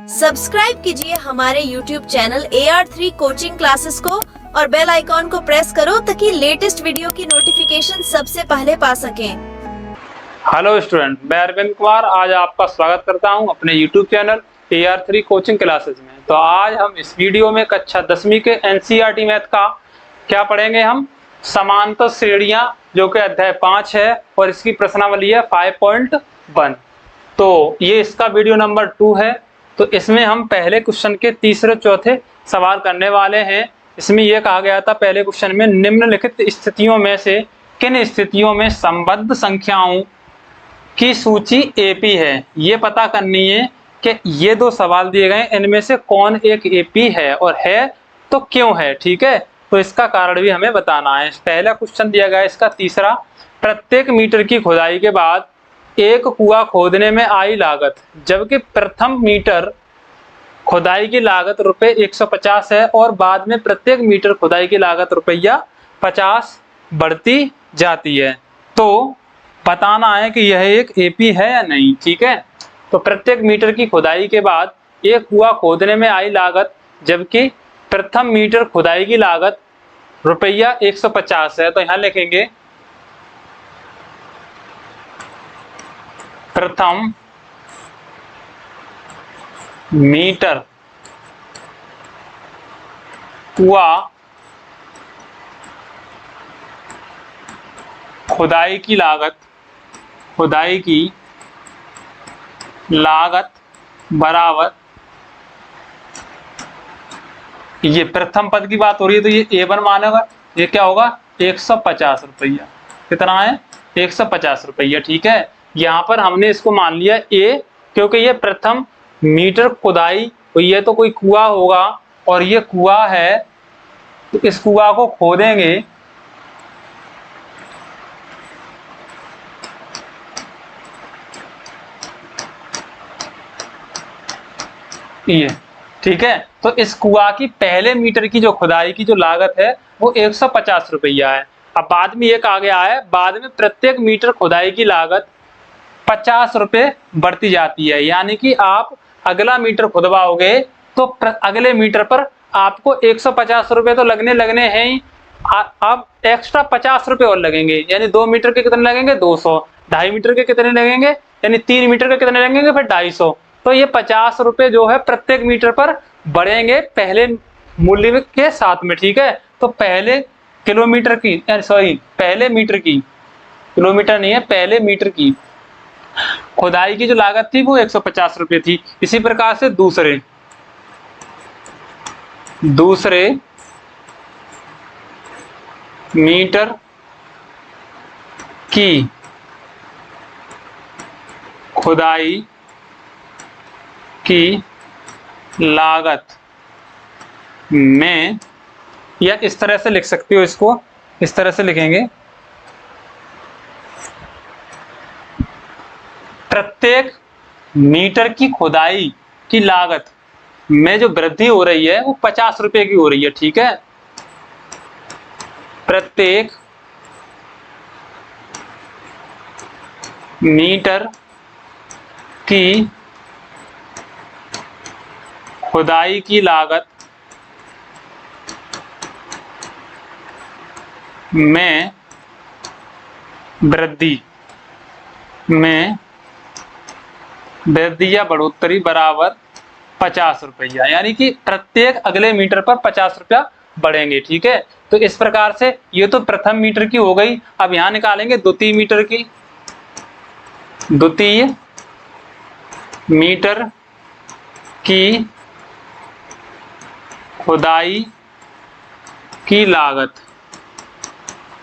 Subscribe कीजिए हमारे YouTube channel AR3 coaching classes को और बेल आइकॉन को प्रेस करो ताकि लेटेस्ट वीडियो की नोटिफिकेशन सबसे पहले पा सकें। हेलो स्टूडेंट, मैं अरविंद कुमार आज आपका स्वागत करता हूं अपने YouTube channel AR3 coaching classes में। तो आज हम इस वीडियो में कक्षा 10वीं के NCERT मैथ का क्या पढ़ेंगे हम समांतर श्रेणियां, जो कि अध्याय 5 है और इसकी प्रश्नावली है 5.1। तो ये इसका वीडियो नंबर 2 है। तो इसमें हम पहले क्वेश्चन के तीसरे चौथे सवाल करने वाले हैं। इसमें यह कहा गया था पहले क्वेश्चन में निम्नलिखित स्थितियों में से किन स्थितियों में संबद्ध संख्याओं की सूची एपी है। ये पता करनी है कि ये दो सवाल दिए गए इनमें से कौन एक एपी है और है तो क्यों है। ठीक है, तो इसका कारण भी हमें बताना है। पहला क्वेश्चन दिया गया इसका तीसरा, प्रत्येक मीटर की खुदाई के बाद एक कुआं खोदने में आई लागत, जबकि प्रथम मीटर खुदाई की लागत रुपए 150 है और बाद में प्रत्येक मीटर खुदाई की लागत रुपया 50 बढ़ती जाती है। तो बताना है कि यह एक एपी है या नहीं। ठीक है, तो प्रत्येक मीटर की खुदाई के बाद एक कुआं खोदने में आई लागत, जबकि प्रथम मीटर खुदाई की लागत रुपया 150 है। तो यहां लिखेंगे प्रथम मीटर कुआं खुदाई की लागत बराबर, ये प्रथम पद की बात हो रही है तो ये A1 मानेगा, ये क्या होगा 150 रुपया। कितना है 150 रुपया। ठीक है, यहाँ पर हमने इसको मान लिया A, क्योंकि ये प्रथम मीटर खुदाई हुई है तो कोई कुआं होगा और ये कुआं है, तो इस कुआं को खोदेंगे ये। ठीक है, तो इस कुआं की पहले मीटर की जो खुदाई की जो लागत है वो 150 रुपया है। अब बाद में ये कहा गया है बाद में प्रत्येक मीटर खुदाई की लागत 50 रुपए बढ़ती जाती है, यानी कि आप अगला मीटर खुदवाओगे तो अगले मीटर पर आपको 150 रुपए तो लगने हैं ही, अब एक्स्ट्रा 50 रुपए और लगेंगे, यानी 2 मीटर के कितने लगेंगे 200, 2.5 मीटर के कितने लगेंगे, यानी 3 मीटर के कितने लगेंगे फिर 250। तो ये 50 रुपए जो है प्रत्येक मीटर पर बढ़ेंगे पहले मूल्य के साथ में। ठीक है, तो पहले किलोमीटर की पहले मीटर की, किलोमीटर नहीं है, पहले मीटर की खुदाई की जो लागत थी वो 150 रुपये थी। इसी प्रकार से दूसरे मीटर की खुदाई की लागत में, या इस तरह से लिख सकते हो, इसको इस तरह से लिखेंगे, प्रत्येक मीटर की खुदाई की लागत में जो वृद्धि हो रही है वो 50 रुपए की हो रही है। ठीक है, प्रत्येक मीटर की खुदाई की लागत में वृद्धि या बढ़ोतरी बराबर 50 रुपया, यानी कि प्रत्येक अगले मीटर पर 50 रुपया बढ़ेंगे। ठीक है, तो इस प्रकार से ये तो प्रथम मीटर की हो गई। अब यहां निकालेंगे द्वितीय मीटर की, द्वितीय मीटर की खुदाई की लागत।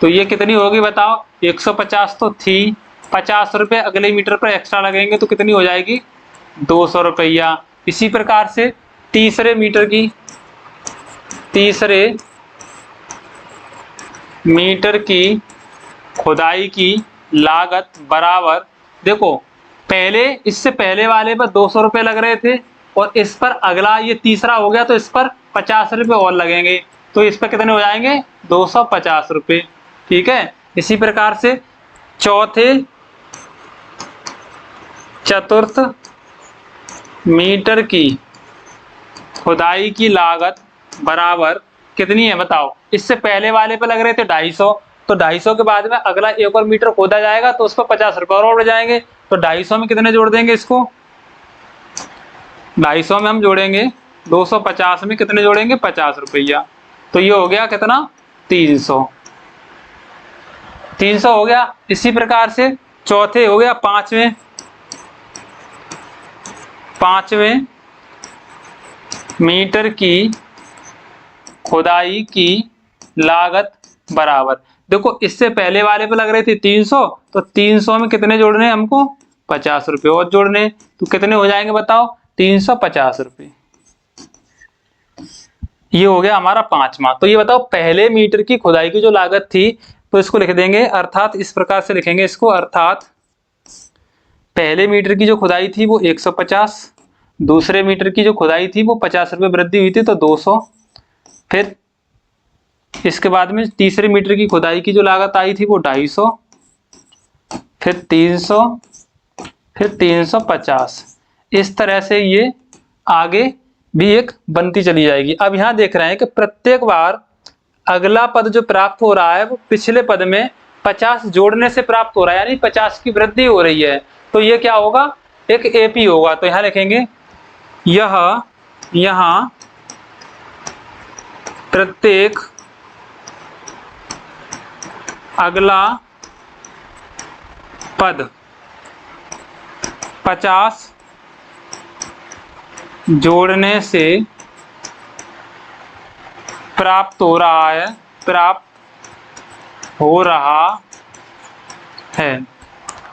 तो ये कितनी होगी बताओ, 150 तो थी, 50 रुपए अगले मीटर पर एक्स्ट्रा लगेंगे तो कितनी हो जाएगी 200 रुपया। इसी प्रकार से तीसरे मीटर की खुदाई की लागत बराबर, देखो पहले इससे पहले वाले पर 200 रुपए लग रहे थे और इस पर अगला ये तीसरा हो गया तो इस पर 50 रुपए और लगेंगे, तो इस पर कितने हो जाएंगे 250 रुपए। ठीक है, इसी प्रकार से चतुर्थ मीटर की खुदाई की लागत बराबर कितनी है बताओ। इससे पहले वाले पे लग रहे थे 250, तो 250 के बाद में अगला एक और मीटर खोदा जाएगा तो उस पर 50 रुपए और बढ़ जाएंगे। तो 250 में कितने जोड़ देंगे इसको, 250 में हम जोड़ेंगे 250 में कितने जोड़ेंगे 50 रुपया। तो ये हो गया कितना 300 हो गया। इसी प्रकार से चौथे हो गया पांचवें मीटर की खुदाई की लागत बराबर, देखो इससे पहले वाले पे लग रही थी 300, तो 300 में कितने जोड़ने हमको 50 रुपए और जोड़ने, तो कितने हो जाएंगे बताओ 350 रुपए। ये हो गया हमारा पांचवा। तो ये बताओ पहले मीटर की खुदाई की जो लागत थी, तो इसको लिख देंगे अर्थात इस प्रकार से लिखेंगे इसको, अर्थात पहले मीटर की जो खुदाई थी वो 150, दूसरे मीटर की जो खुदाई थी वो 50 रुपए वृद्धि हुई थी तो 200, फिर इसके बाद में तीसरे मीटर की खुदाई की जो लागत आई थी वो 250, फिर 300, फिर 350। इस तरह से ये आगे भी एक बनती चली जाएगी। अब यहाँ देख रहे हैं कि प्रत्येक बार अगला पद जो प्राप्त हो रहा है वो पिछले पद में 50 जोड़ने से प्राप्त हो रहा है, यानी 50 की वृद्धि हो रही है। तो ये क्या होगा, एक एपी होगा। तो यहाँ लिखेंगे यहाँ प्रत्येक अगला पद 50 जोड़ने से प्राप्त हो रहा है,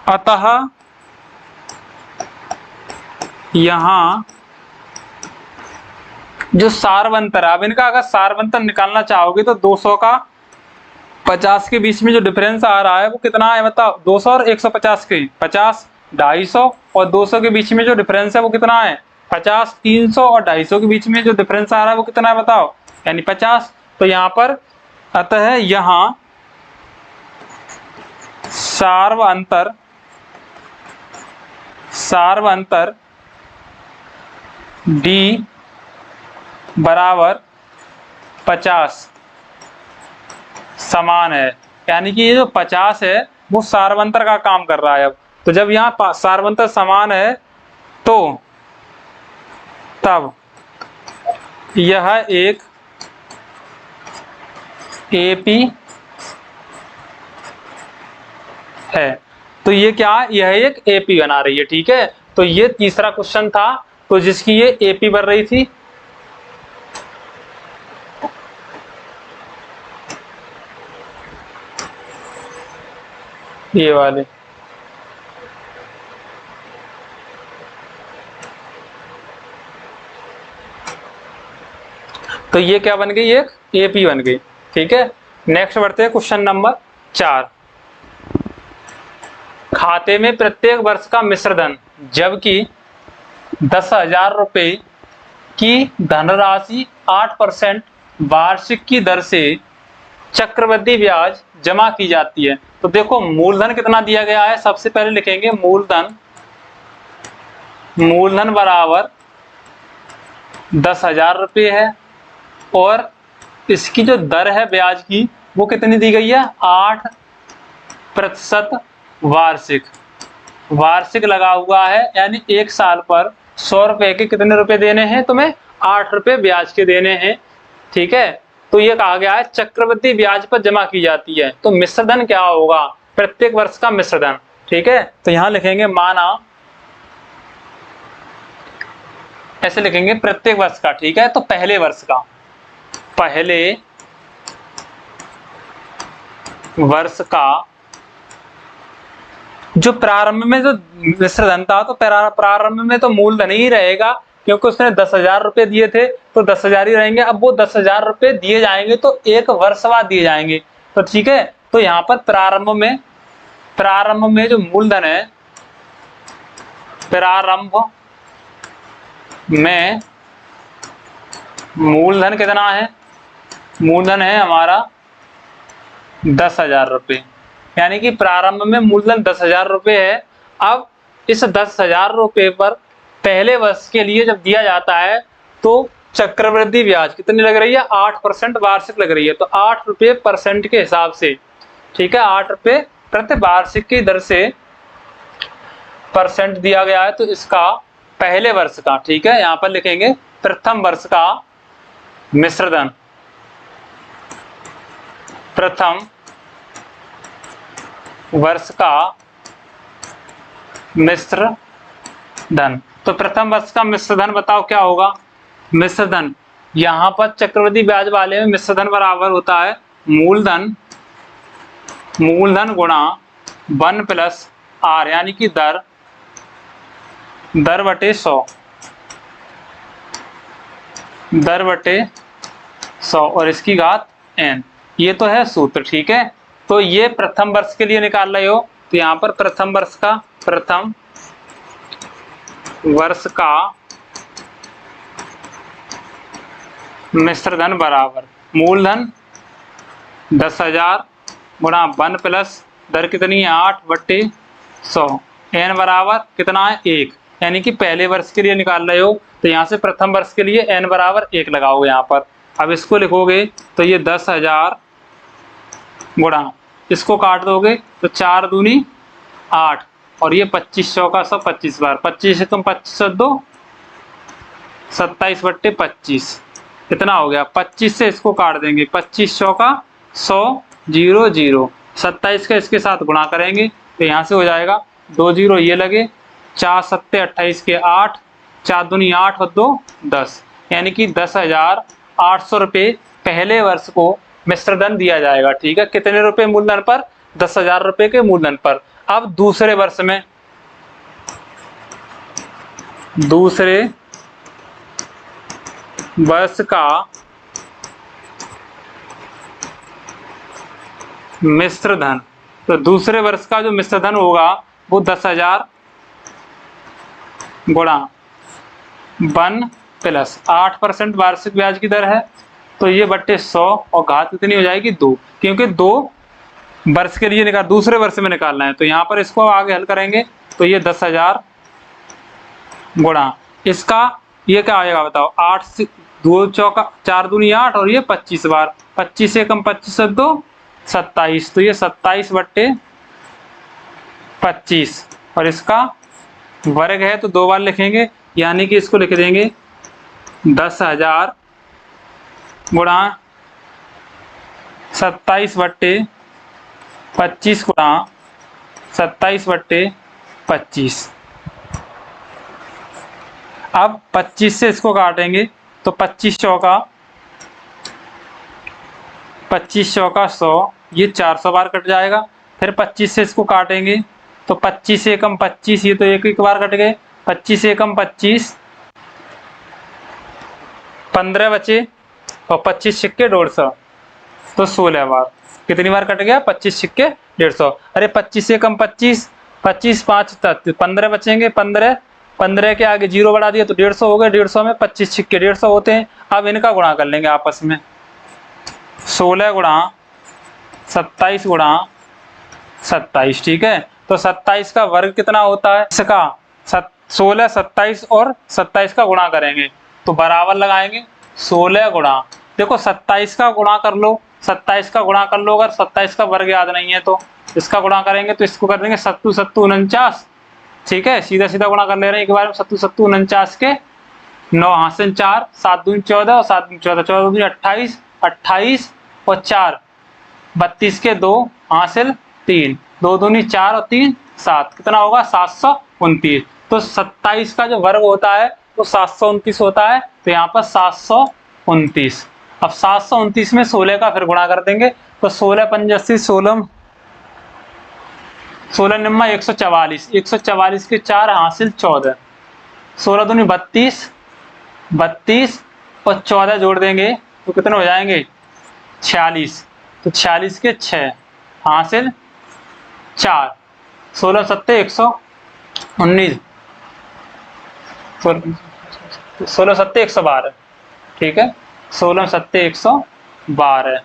अतः यहाँ जो सारवंतर, अब इनका अगर सारवंतर निकालना चाहोगे तो 200 का 50 के बीच में जो डिफरेंस आ रहा है वो कितना है बताओ, 200 और 150 के 50, 250 और 200 के बीच में जो डिफरेंस है वो कितना है 50, 300 और 250 के बीच में जो डिफरेंस आ रहा है वो कितना है बताओ, यानी 50। तो यहाँ पर अतः यहाँ सार्वअंतर डी बराबर 50 समान है, यानी कि ये जो 50 है वो सार्वअंतर का काम कर रहा है। अब तो जब यहाँ सार्वअंतर समान है तो तब यह एक एपी है। तो ये क्या, यह एक एपी बना रही है, ठीक है। तो ये तीसरा क्वेश्चन था, तो जिसकी ये एपी बन रही थी। ये वाले तो ये क्या बन गई, एक एपी बन गई, ठीक है। नेक्स्ट बढ़ते हैं क्वेश्चन नंबर 4। खाते में प्रत्येक वर्ष का मिश्र धन, जबकि 10,000 रुपए की धनराशि 8% वार्षिक की दर से चक्रवृद्धि ब्याज जमा की जाती है। तो देखो मूलधन कितना दिया गया है, सबसे पहले लिखेंगे मूलधन बराबर 10,000 रुपये है, और इसकी जो दर है ब्याज की वो कितनी दी गई है 8% वार्षिक लगा हुआ है, यानी एक साल पर 100 रुपए के कितने रुपए देने हैं तुम्हें, 8 रुपए ब्याज के देने हैं, ठीक है। तो ये कहा गया है चक्रवृद्धि ब्याज पर जमा की जाती है। तो मिश्रधन क्या होगा, प्रत्येक वर्ष का मिश्रधन, ठीक है। तो यहां लिखेंगे माना, ऐसे लिखेंगे प्रत्येक वर्ष का, ठीक है। तो पहले वर्ष का जो प्रारंभ में जो मिश्रधन था, तो प्रारंभ में तो मूलधन ही रहेगा, क्योंकि उसने 10,000 रुपए दिए थे तो 10,000 ही रहेंगे। अब वो 10,000 रुपए दिए जाएंगे तो एक वर्ष बाद दिए जाएंगे, तो ठीक है। तो यहाँ पर प्रारंभ में जो मूलधन है, प्रारंभ में मूलधन कितना है, मूलधन है हमारा 10,000 रुपये, यानी कि प्रारंभ में मूलधन 10,000 रुपये है। अब इस 10,000 रुपये पर पहले वर्ष के लिए जब दिया जाता है तो चक्रवृद्धि ब्याज कितनी लग रही है? 8% वार्षिक लग रही है। तो 8 रुपये परसेंट के हिसाब से, ठीक है, 8 रुपये प्रति वार्षिक की दर से परसेंट दिया गया है। तो इसका पहले वर्ष का, ठीक है, यहां पर लिखेंगे प्रथम वर्ष का मिश्र धन, प्रथम वर्ष का मिश्र धन। तो प्रथम वर्ष का मिश्र धन बताओ क्या होगा? मिश्र धन, यहां पर चक्रवृद्धि ब्याज वाले में मिश्र धन बराबर होता है मूलधन गुणा 1 प्लस आर, यानी कि दर बटे 100, दर बटे 100 और इसकी घात n। ये तो है सूत्र, ठीक है। तो ये प्रथम वर्ष के लिए निकाल रहे हो, तो यहां पर प्रथम वर्ष का मिश्र धन बराबर मूलधन 10,000 गुणा 1 प्लस दर कितनी है? 8/100, n बराबर कितना है? 1, यानी कि पहले वर्ष के लिए निकाल रहे हो, तो यहाँ से प्रथम वर्ष के लिए n बराबर 1 लगाओगे यहाँ पर। अब इसको लिखोगे तो ये 10,000 गुणा, इसको काट दोगे तो 4 दूनी 8 और ये 2500 का 125 बार, 25 से तुम 25 दो 27/25, कितना हो गया? 25 से इसको काट देंगे, 2500 का 100 0 0, 27 का इसके साथ गुणा करेंगे तो यहाँ से हो जाएगा 2 0 ये लगे, 4 7 28 के 8, 4 दूनी 8 और 2 10, यानी कि 10,800 रुपये पहले वर्ष को मिश्र धन दिया जाएगा, ठीक है। कितने रुपए मूलधन पर? 10,000 रुपये के मूलधन पर। अब दूसरे वर्ष में, दूसरे वर्ष का मिश्र धन, तो दूसरे वर्ष का जो मिश्र धन होगा वो 10,000 गुणा 1 प्लस 8% वार्षिक ब्याज की दर है, तो ये बट्टे 100 और घात कितनी हो जाएगी? 2, क्योंकि 2 वर्ष के लिए निकाल, दूसरे वर्ष में निकालना है। तो यहाँ पर इसको आगे हल करेंगे तो ये 10,000 गुणा इसका ये क्या आएगा बताओ? 8 से 2 चौका 4 दूनी 8 और ये 25 बार, 25 से कम 25 से 2 27, तो ये 27/25 और इसका वर्ग है तो 2 बार लिखेंगे, यानी कि इसको लिख देंगे 10,000 गुणा 27/25 गुणा 27/25। अब 25 से इसको काटेंगे तो 2500 का 100, ये 400 बार कट जाएगा। फिर 25 से इसको काटेंगे तो 25 से कम 25, ये तो एक बार कट गए, 25 से कम 25, 15 बचे और 25 सिक्के 150, तो 16 बार। कितनी बार कट गया? 25 सिक्के 150। अरे 25 से कम 25, 25 5 15 बचेंगे, 15 के आगे 0 बढ़ा दिया तो 150 हो गए, 150 में 25 सिक्के 150 होते हैं। अब इनका गुणा कर लेंगे आपस में, 16 गुणा 27 गुणा 27, ठीक है। तो 27 का वर्ग कितना होता है? इसका 16, 27 और 27 का गुणा करेंगे तो बराबर लगाएंगे 16 गुणा, देखो 27 का गुणा कर लो, 27 का गुणा कर लो, अगर 27 का वर्ग याद नहीं है तो इसका गुणा करेंगे तो इसको कर देंगे 7 7 49, ठीक है। सीधा सीधा गुणा कर ले रहे हैं एक बार में, 7 7 49 के 9 हासिल 4, 7 दूनी 14 और 7 दूनी 14, 14 दूनी 28, 28 और 4 32 के 2 हासिल 3, 2 दूनी 4 और 3 7, कितना होगा? 729। तो 27 का जो वर्ग होता है वो 729 होता है, तो यहाँ पर 729। अब 729 में 16 का फिर गुणा कर देंगे तो 16 85 16 निम्मा 144, 144 के 4 हासिल 14, 16 दूनी 32, 32 और 14 जोड़ देंगे तो कितने हो जाएंगे? 46, तो 46 के 6 हासिल 4, 16 7 119, 16 7 112, ठीक है, 16 7 112।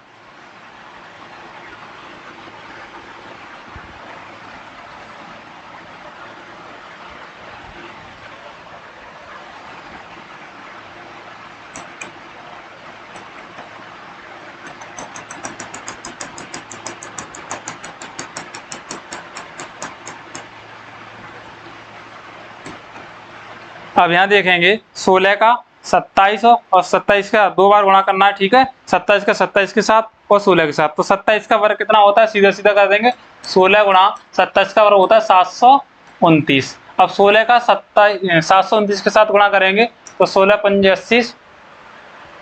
अब यहाँ देखेंगे 16 का 27 और 27 का 2 बार गुणा करना है, ठीक है। 27 का 27 के साथ और 16 के साथ, तो 27 का वर्ग कितना होता है, सीधा सीधा कर देंगे। 16 गुणा 27 का वर्ग होता है 729। अब 16 का 729 के साथ गुणा करेंगे तो 16 पंजे 80,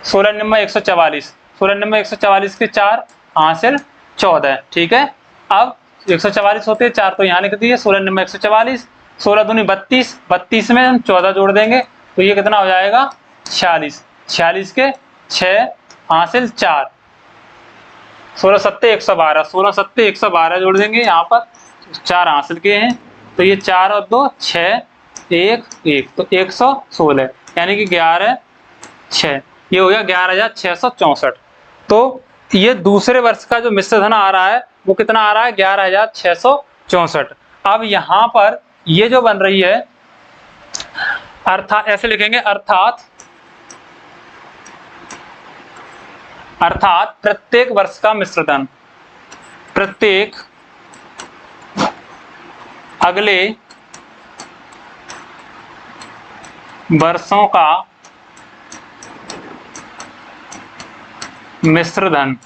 16 नंबर 144, 16 नंबर 144 के 4 हासिल 14, ठीक है। अब 144 होते हैं 4 तो यहाँ लिख दिए, 16 नंबर 144, 16 दूनी 32, 32 में हम 14 जोड़ देंगे तो ये कितना हो जाएगा 46, 46 के 6 हासिल 4, 16 सत्ते 112, 16 सत्ते 112 जोड़ देंगे, यहाँ पर 4 हासिल किए हैं तो ये 4 और 2 6 1 1 तो 116, यानी कि 11 6, ये हो गया 11,664। तो ये दूसरे वर्ष का जो मिश्र धन आ रहा है वो कितना आ रहा है 11,664। अब यहाँ पर ये जो बन रही है अर्थात ऐसे लिखेंगे, अर्थात प्रत्येक वर्ष का मिश्र धन प्रत्येक अगले वर्षों का मिश्र धन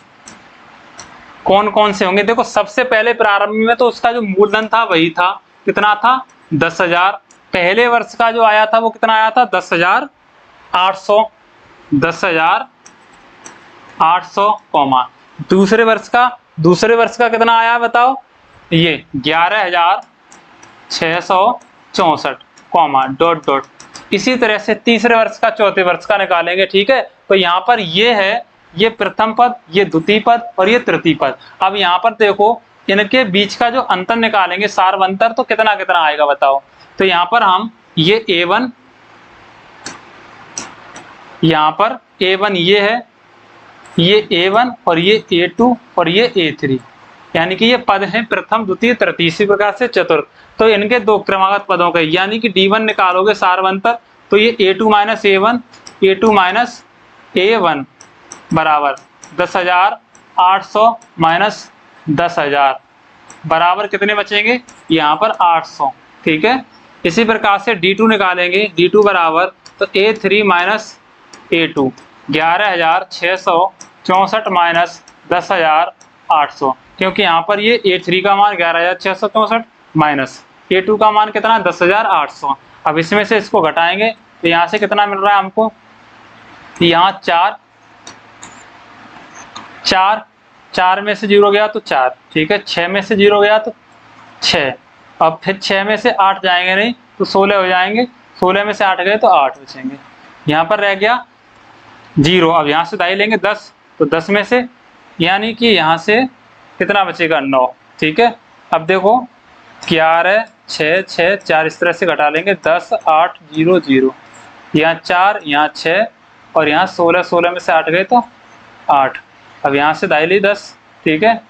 कौन कौन से होंगे। देखो सबसे पहले प्रारंभ में तो उसका जो मूलधन था वही था, कितना था 10,000। पहले वर्ष का जो आया था वो कितना आया था 10,800, 10,800 कॉमा दूसरे वर्ष का कितना आया बताओ, ये 11,664 कॉमा डॉट डॉट। इसी तरह से तीसरे वर्ष का चौथे वर्ष का निकालेंगे, ठीक है। तो यहाँ पर ये है, ये प्रथम पद, ये द्वितीय पद और ये तृतीय पद। अब यहाँ पर देखो इनके बीच का जो अंतर निकालेंगे सार्वंतर, तो कितना कितना आएगा बताओ। तो यहाँ पर हम ये A1, यहाँ पर A1 ये है, ये A1 और ये A2 और ये A3, यानी कि ये पद हैं प्रथम द्वितीय तृतीय, इसी प्रकार से चतुर्थ। तो इनके दो क्रमागत पदों के यानी कि D1 निकालोगे सार्वंतर तो ये A2 minus A1, A2 minus A1 बराबर 10,800 माइनस 10,000 बराबर कितने बचेंगे, यहाँ पर 800, ठीक है। इसी प्रकार से D2 निकालेंगे, D2 बराबर तो A3 माइनस A2 11,664 माइनस 10,800, क्योंकि यहाँ पर ये A3 का मान 11,664 माइनस A2 का मान कितना 10,800। अब इसमें से इसको घटाएंगे तो यहाँ से कितना मिल रहा है हमको, यहाँ 4 में से 0 गया तो 4, ठीक है। 6 में से 0 गया तो 6, अब फिर 6 में से 8 जाएंगे नहीं तो 16 हो जाएंगे, 16 में से 8 गए तो 8 बचेंगे, यहाँ पर रह गया 0। अब यहाँ से दाई लेंगे 10, तो 10 में से यानी कि यहाँ से कितना बचेगा 9, ठीक है। अब देखो 11 6 6 4 इस तरह से घटा लेंगे, 10 8 0 0, यहाँ 4 यहाँ 6 और यहाँ 16, 16 में से 8 गए तो 8। अब यहाँ से दाई ली 10, ठीक है।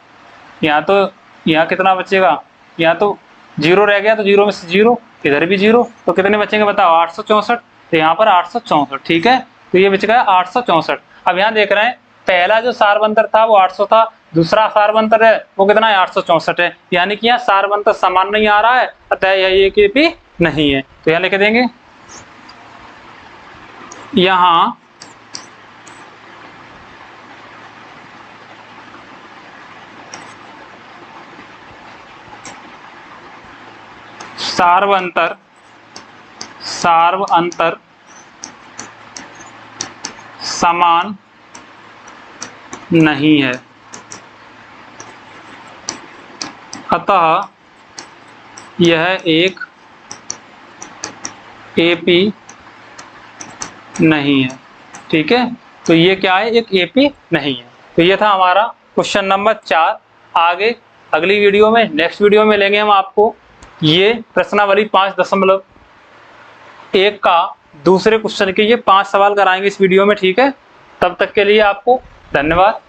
यहाँ तो यहाँ कितना बचेगा, यहाँ तो 0 रह गया तो 0 में से 0, इधर भी 0, तो कितने बचेंगे बताओ 864, तो यहाँ पर 864, ठीक है। तो ये बच गया 864। अब यहाँ देख रहे हैं पहला जो सार्वंतर था वो 800 था, दूसरा सार्वंतर है वो कितना है 864 है, यानी कि यहाँ सार्वंतर समान नहीं आ रहा है, अतः यह एक भी नहीं है। तो यहाँ लिख देंगे, यहाँ सार्वंतर समान नहीं है, अतः यह एक एपी नहीं है, ठीक है। तो ये क्या है, एक एपी नहीं है। तो ये था हमारा क्वेश्चन नंबर 4। आगे अगली वीडियो में, नेक्स्ट वीडियो में लेंगे हम आपको ये प्रश्नावली 5.1 का दूसरे क्वेश्चन के ये 5 सवाल कराएंगे इस वीडियो में, ठीक है। तब तक के लिए आपको धन्यवाद।